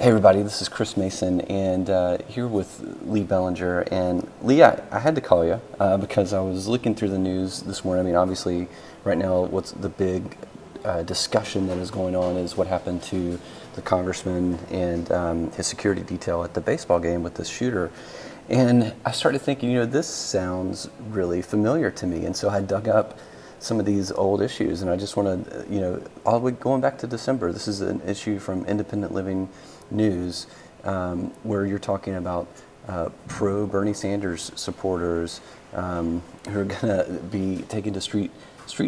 Hey everybody, this is Chris Mason, and here with Lee Bellinger. And Lee, I had to call you because I was looking through the news this morning. I mean, obviously, right now, what's the big discussion that is going on is what happened to the congressman and his security detail at the baseball game with this shooter. And I started thinking, this sounds really familiar to me, and so I dug up some of these old issues, and I just want to, all the way going back to December. This is an issue from Independent Living News where you're talking about pro Bernie Sanders supporters who are going to be taken to street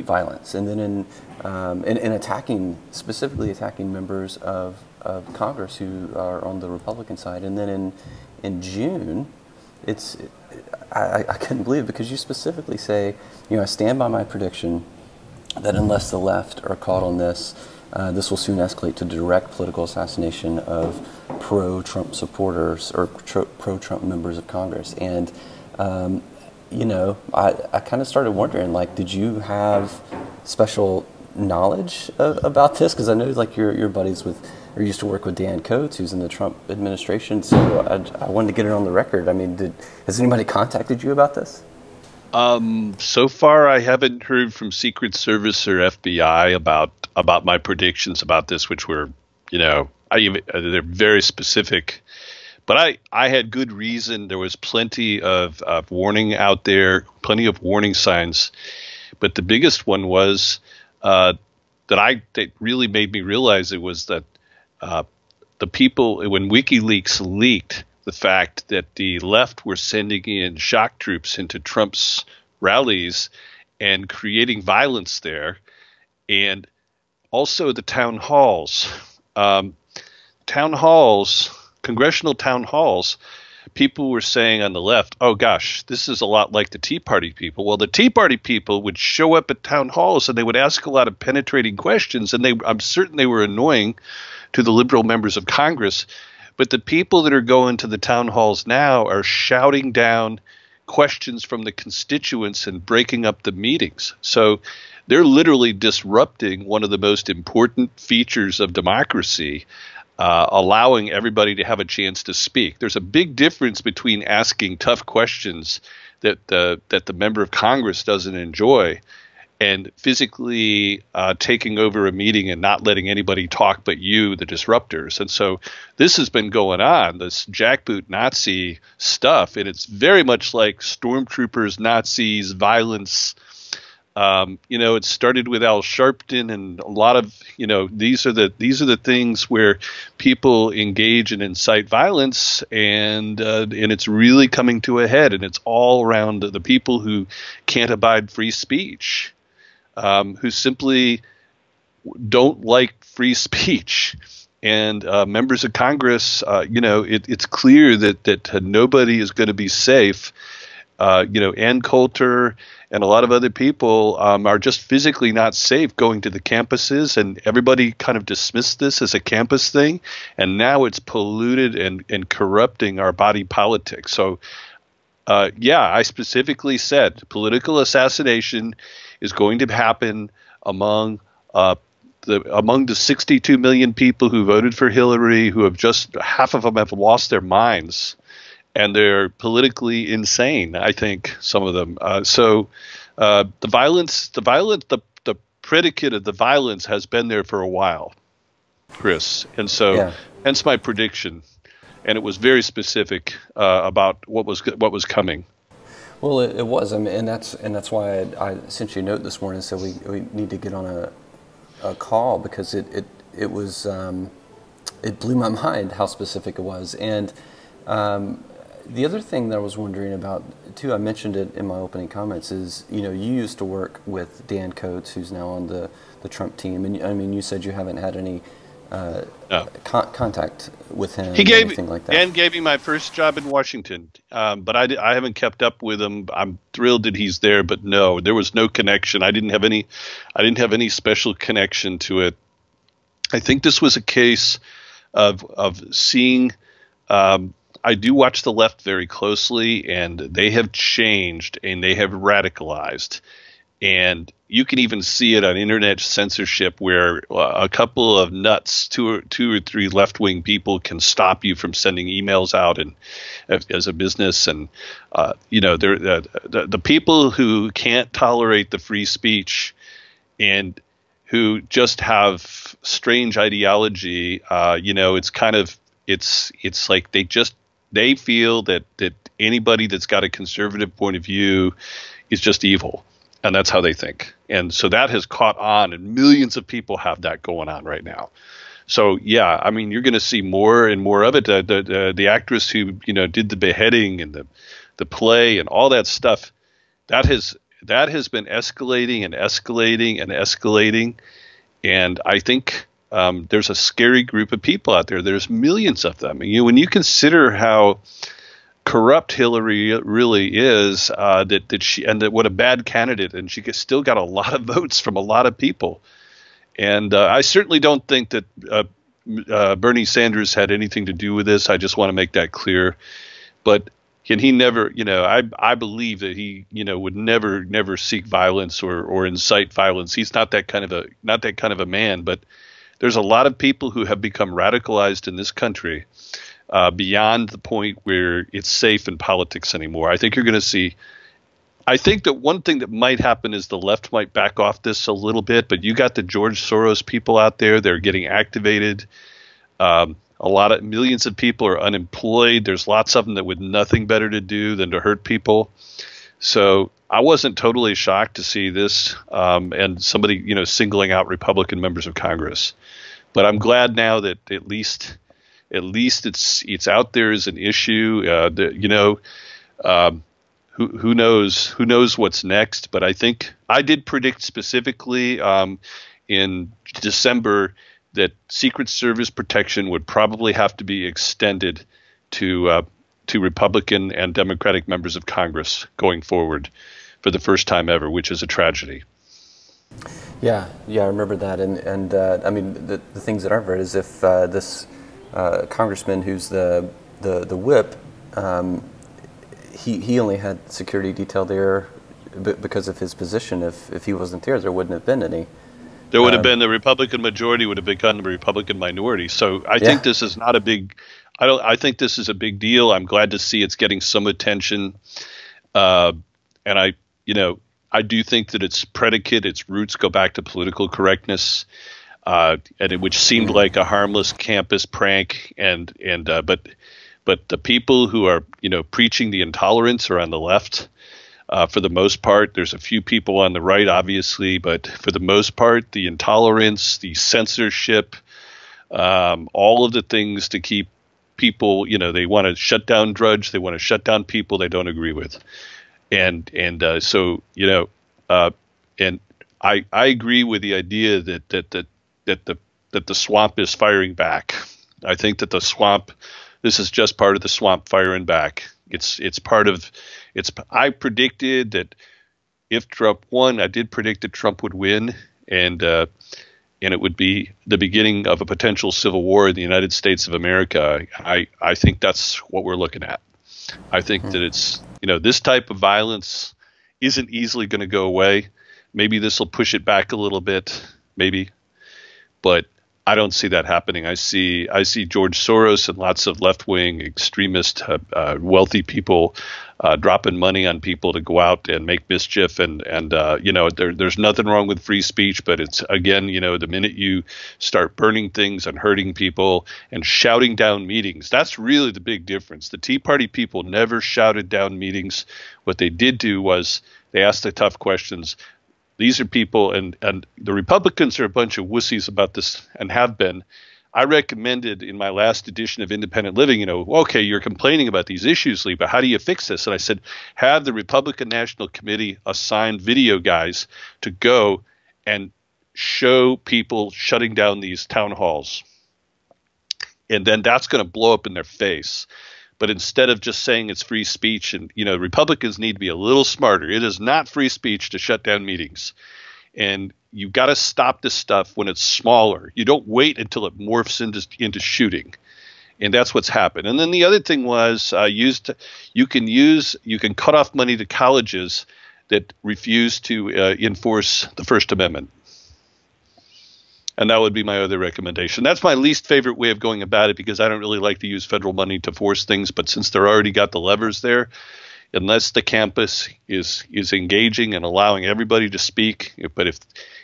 violence, and then in specifically attacking members of Congress who are on the Republican side, and then in June, I couldn't believe it because you specifically say, I stand by my prediction that unless the left are caught on this, this will soon escalate to direct political assassination of pro-Trump supporters or pro-Trump members of Congress. And, I kind of started wondering, did you have special knowledge about this? Because I know, you're buddies with, or used to work with Dan Coates, who's in the Trump administration. So I wanted to get it on the record. I mean, has anybody contacted you about this? So far, I haven't heard from Secret Service or FBI about my predictions about this, which were, they're very specific. But I had good reason. There was plenty of warning out there, plenty of warning signs. But the biggest one was that really made me realize it was that the people, when WikiLeaks leaked the fact that the left were sending in shock troops into Trump's rallies and creating violence there, and also the town halls, congressional town halls, people were saying on the left, oh gosh, this is a lot like the Tea Party people. Well, the Tea Party people would show up at town halls and they would ask a lot of penetrating questions, and I'm certain they were annoying to the liberal members of Congress. But the people that are going to the town halls now are shouting down questions from the constituents and breaking up the meetings. So they're literally disrupting one of the most important features of democracy, allowing everybody to have a chance to speak. There's a big difference between asking tough questions that the member of Congress doesn't enjoy and physically taking over a meeting and not letting anybody talk but you, the disruptors. And so this has been going on, this jackboot Nazi stuff, and it's very much like stormtroopers, Nazis, violence. It started with Al Sharpton, and a lot of, these are the things where people engage and incite violence, and it's really coming to a head, and it's all around the people who can't abide free speech. Who simply don't like free speech. And members of Congress, it's clear that nobody is going to be safe. Ann Coulter and a lot of other people are just physically not safe going to the campuses, and everybody kind of dismissed this as a campus thing, and now it's polluted and corrupting our body politic. So, I specifically said political assassination is going to happen among the 62 million people who voted for Hillary, who have just half of them have lost their minds, and they're politically insane. I think some of them. The predicate of the violence has been there for a while, Chris, and so hence my prediction, and it was very specific about what was coming. Well, it was. I mean, and that's why I sent you a note this morning and said we need to get on a call, because it was it blew my mind how specific it was. And the other thing that I was wondering about too, I mentioned it in my opening comments, is you used to work with Dan Coates, who's now on the Trump team, and I mean you said you haven't had any contact with him. He gave anything like that. And gave me my first job in Washington, but I haven't kept up with him. I'm thrilled that he's there, but no, there was no connection. I didn't have any special connection to it. I think this was a case of seeing. I do watch the left very closely, and they have changed and they have radicalized. And you can even see it on internet censorship, where a couple of nuts, two or three left-wing people, can stop you from sending emails out, and as a business. And they're the people who can't tolerate the free speech and who just have strange ideology. It's kind of it's like they feel that anybody that's got a conservative point of view is just evil. And that's how they think. And so that has caught on, and millions of people have that going on right now. So, yeah, I mean, you're going to see more and more of it. The actress who, did the beheading and the play and all that stuff, that has been escalating and escalating and escalating. And I think there's a scary group of people out there. There's millions of them. When you consider how corrupt Hillary really is, that she, and that what a bad candidate, and she still got a lot of votes from a lot of people. And I certainly don't think that Bernie Sanders had anything to do with this. I just want to make that clear. But can he never, I believe that he, would never seek violence or incite violence. He's not that kind of a man. But there's a lot of people who have become radicalized in this country beyond the point where it's safe in politics anymore. I think you're going to see. I think that one thing that might happen is the left might back off this a little bit, but you got the George Soros people out there. They're getting activated. Millions of people are unemployed. There's lots of them that with nothing better to do than to hurt people. So I wasn't totally shocked to see this and somebody, singling out Republican members of Congress. But I'm glad now that at least it's out there as an issue. Who knows what's next? But I think I did predict specifically in December that Secret Service protection would probably have to be extended to Republican and Democratic members of Congress going forward for the first time ever, which is a tragedy. Yeah, I remember that, and I mean the things that aren't right is if this congressman who's the whip, he only had security detail there because of his position. If he wasn't there wouldn't have been any. There would have been the Republican majority would have become the Republican minority. So I think this is not a big. I think this is a big deal. I'm glad to see it's getting some attention, and I do think that its roots go back to political correctness. Which seemed like a harmless campus prank, but the people who are preaching the intolerance are on the left. For the most part, there's a few people on the right, obviously, but for the most part, the intolerance, the censorship, all of the things to keep people, they want to shut down Drudge, they want to shut down people they don't agree with, and I agree with the idea that the swamp is firing back. I think that the swamp, this is just part of the swamp firing back. I predicted that if Trump won, I did predict that Trump would win, and it would be the beginning of a potential civil war in the United States of America. I think that's what we're looking at. I think that it's, this type of violence isn't easily going to go away. Maybe this will push it back a little bit, maybe. But I don't see that happening. I see George Soros and lots of left-wing extremist, wealthy people dropping money on people to go out and make mischief. And there's nothing wrong with free speech, but it's, again, the minute you start burning things and hurting people and shouting down meetings, that's really the big difference. The Tea Party people never shouted down meetings. What they did do was they asked the tough questions. These are people, and the Republicans are a bunch of wussies about this and have been. I recommended in my last edition of Independent Living, okay, you're complaining about these issues, Lee, but how do you fix this? And I said, have the Republican National Committee assign video guys to go and show people shutting down these town halls. And then that's going to blow up in their face. But instead of just saying it's free speech, and Republicans need to be a little smarter. It is not free speech to shut down meetings, and you've got to stop this stuff when it's smaller. You don't wait until it morphs into shooting, and that's what's happened. And then the other thing was you can cut off money to colleges that refuse to enforce the First Amendment. And that would be my other recommendation. That's my least favorite way of going about it, because I don't really like to use federal money to force things. But since they're already got the levers there, unless the campus is engaging and allowing everybody to speak, but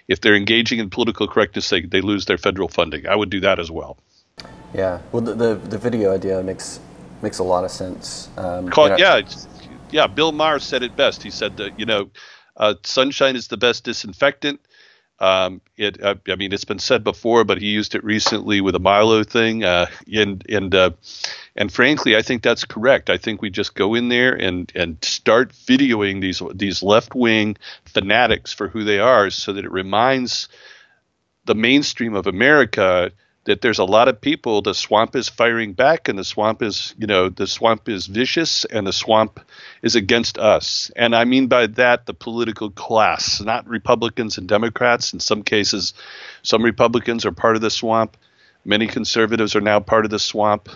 if they're engaging in political correctness, they lose their federal funding. I would do that as well. Yeah. Well, the video idea makes a lot of sense. Bill Maher said it best. He said that sunshine is the best disinfectant. I mean, it's been said before, but he used it recently with a Milo thing. And frankly, I think that's correct. I think we just go in there and start videoing these left-wing fanatics for who they are, so that it reminds the mainstream of America that there's a lot of people. The swamp is firing back, and the swamp is vicious, and the swamp is against us. And I mean by that the political class, not Republicans and Democrats. In some cases, some Republicans are part of the swamp. Many conservatives are now part of the swamp.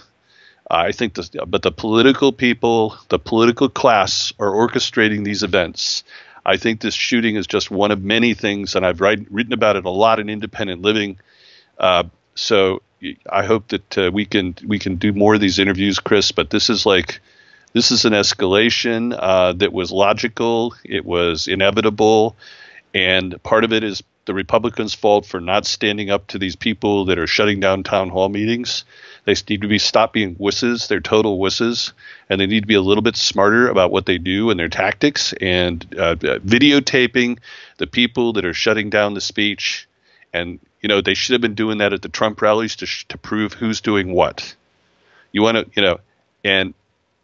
I think but the political people, the political class, are orchestrating these events. I think this shooting is just one of many things, and I've written about it a lot in Independent Living. So I hope that we can do more of these interviews, Chris. But this is an escalation that was logical. It was inevitable, and part of it is the Republicans' fault for not standing up to these people that are shutting down town hall meetings. They need to stop being wusses. They're total wusses, and they need to be a little bit smarter about what they do and their tactics, and videotaping the people that are shutting down the speech. And they should have been doing that at the Trump rallies to prove who's doing what. You want to, and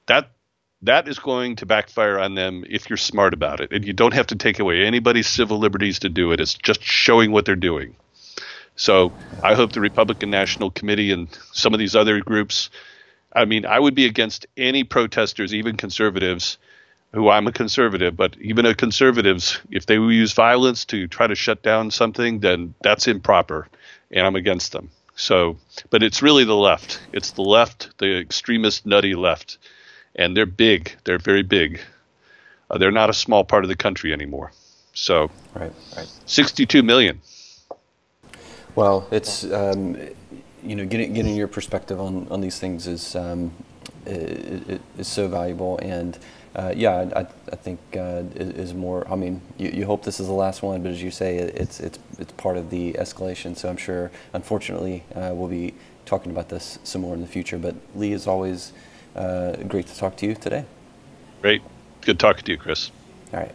that is going to backfire on them if you're smart about it. And you don't have to take away anybody's civil liberties to do it. It's just showing what they're doing. So I hope the Republican National Committee and some of these other groups, I mean, I would be against any protesters, even conservatives, who I'm a conservative, but even conservatives, if they use violence to try to shut down something, then that's improper, and I'm against them. So, but it's really the left. It's the left, the extremist, nutty left, and they're big. They're very big. They're not a small part of the country anymore. So, right. 62 million. Well, it's getting your perspective on these things is so valuable, and I think is more. I mean, you hope this is the last one, but as you say, it's part of the escalation. So I'm sure, unfortunately, we'll be talking about this some more in the future. But Lee, is always great to talk to you today. Great, good talking to you, Chris. All right.